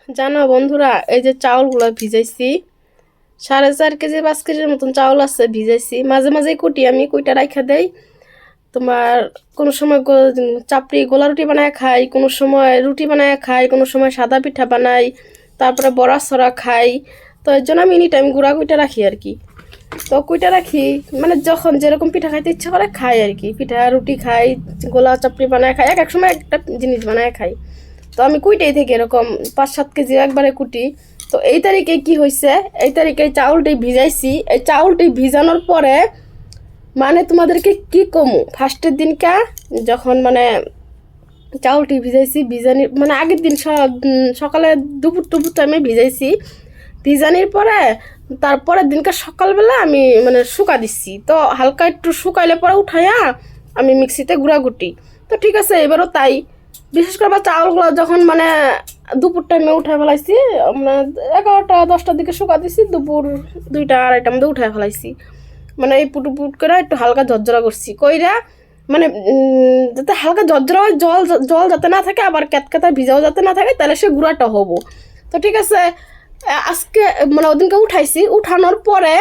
জানো বন্ধুরা, এই যে চাউলগুলো ভিজাইছি, 4.5 কেজি 5 কেজির মতন চাউল আছে, ভিজাইছি। মাঝে মাঝে কুটি, আমি কুইটা রাখা দেই। তোমার কোনো সময় চাপড়ি গোলা রুটি বানায় খাই, কোনো সময় রুটি বানায় খাই, কোনো সময় সাদা পিঠা বানাই, তারপরে বড়া ছড়া খাই। তো এর জন্য আমি এনি টাইম গুঁড়া কুইটা রাখি আর কি। তো কুইটা রাখি মানে যখন যেরকম পিঠা খাইতে ইচ্ছা করে খাই আর কি। পিঠা রুটি খাই, গোলা চাপড়ি বানায় খাই, এক এক সময় একটা জিনিস বানায় খাই। তো আমি কুইটাই থেকে এরকম 5-7 কেজি একবারে কুটি। তো এই তারিখে কি হয়েছে, এই তারিখে চাউলটি ভিজাইছি। এই চাউলটি ভিজানোর পরে মানে তোমাদেরকে কি কমু, ফার্স্টের দিনকা যখন মানে চাউলটি ভিজাইছি, ভিজানি মানে আগের দিন সকালে দুপুর টুপুর টাইমে ভিজাইছি। ভিজানির পরে তারপরের দিনকার সকালবেলা আমি মানে শুকা দিচ্ছি। তো হালকা একটু শুকাইলে পরে উঠাইয়া আমি মিক্সিতে গুঁড়া গুটি। তো ঠিক আছে, এবারও তাই। বিশেষ করে চাউলগুলো যখন মানে দুপুর টাইমে উঠায় ফেলাইছি, আমরা 11টা 10টার দিকে শুকা দিছি, দুপুর 2টা 2:30টার মধ্যে উঠায় ফেলাইছি। মানে এই পুট করে একটু হালকা ঝরঝরা করছি কইরা, মানে যাতে হালকা ঝরঝরা হয়, জল জল যাতে না থাকে, আবার ক্যাতক্যাতা ভিজাও যাতে না থাকে, তাহলে সে গুঁড়াটা হবো। তো ঠিক আছে, আজকে মানে ওদিনকে উঠাইছি। উঠানোর পরে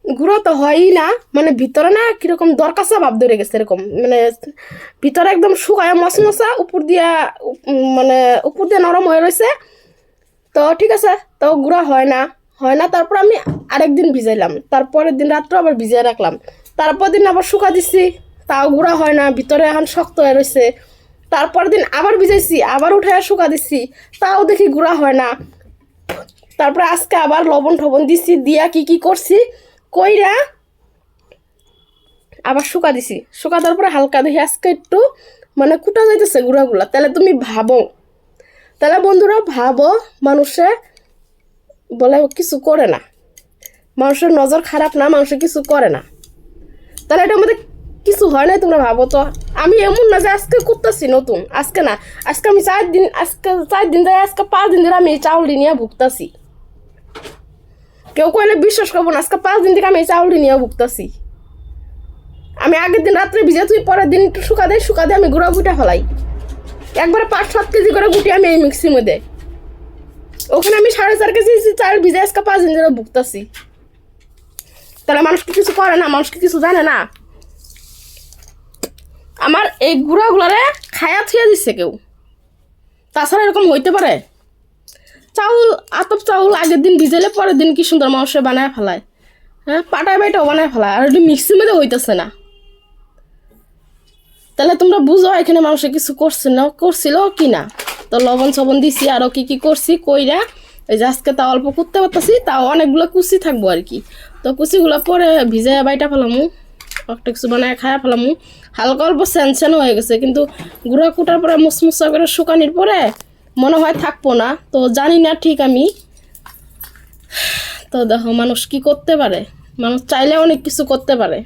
গুঁড়ো তো হয়ই না, মানে ভিতরে না কীরকম দরকাসা ভাব ধরে গেছে, এরকম মানে ভিতরে একদম শুকায় মশমশা, উপর দিয়া মানে উপর দিয়ে নরম হয়ে রয়েছে। তো ঠিক আছে, তো গুঁড়া হয় না। তারপর আমি আরেকদিন ভিজাইলাম, তারপরের দিন রাত্রে আবার ভিজিয়ে রাখলাম, তারপর দিন আবার শুকা দিছি, তাও গুঁড়া হয় না, ভিতরে এখন শক্ত হয়ে রয়েছে। তারপর দিন আবার ভিজাইছি, আবার উঠে শুকা দিছি, তাও দেখি গুঁড়া হয় না। তারপরে আজকে আবার লবণ টবণ দিছি, দিয়া কি করছি কইরা আবার শুকা দিছি। শুকা দেওয়ার পরে হালকা দেখি আজকে একটু মানে কুটা যাইতেছে গুঁড়াগুলা। তাহলে তুমি ভাবো, তাহলে বন্ধুরা ভাবো, মানুষে বলে কিছু করে না, মানুষের নজর খারাপ না, মানুষের কিছু করে না, তাহলে এটার মধ্যে কিছু হয় না। তোমরা ভাবো তো, আমি এমন না যে আজকে করতেছি নতুন, আজকে না, আজকে আমি 4 দিন যাই, আজকে 5 দিন ধরে আমি এই চাউলটি নিয়ে ভুগতাছি। কেউ কইলে বিশ্বাস করবো না, আজকে 5 দিন থেকে আমি এই চাউলটি নিয়ে ভুগতাছি। আমি আগের দিন রাত্রে ভিজে তুই পরের দিন একটু শুকা দিয়ে আমি গুঁড়া গুটা ফেলাই, একবারে 5-7 কেজি করে গুটি আমি এই মিক্সির মধ্যে। ওখানে আমি 4.5 কেজি চাল ভিজে আজকে 5 দিন ধরে ভুগতাছি। তাহলে মানুষকে কিছু করে না, মানুষকে কিছু জানে না। আমার এই গুঁড়াগুলারে খায়া থুয়ে দিচ্ছে কেউ, তাছাড়া এরকম হইতে পারে? আতপ চাউল আগের দিন ভিজাইলে পরের দিন কি সুন্দর মানুষের বানায় ফেলায়, হ্যাঁ, পাটায় বাইটাও বানায় ফেলায়, আর একটু মিক্সির মধ্যে হইতেছে না। তাহলে তোমরা বুঝো এখানে মানুষে কিছু করছিল কি না। তো লবণ সবন দিছি, আরও কি করছি কইরা এই যে আজকে তাও অল্প করতে পারতেছি, তাও অনেকগুলো কুচি থাকবো আর কি। তো কুচিগুলো পরে ভিজাই বাইটা ফেলামু, একটা কিছু বানায় খায়া ফেলামু। হালকা অল্প স্যানস্যান হয়ে গেছে, কিন্তু গুঁড়া কুটার পরে মুসমুসা করে শুকানির পরে মনে হয় থাকবো না, তো জানি না ঠিক আমি। তো দেখো মানুষ কি করতে পারে, মানুষ চাইলে অনেক কিছু করতে পারে।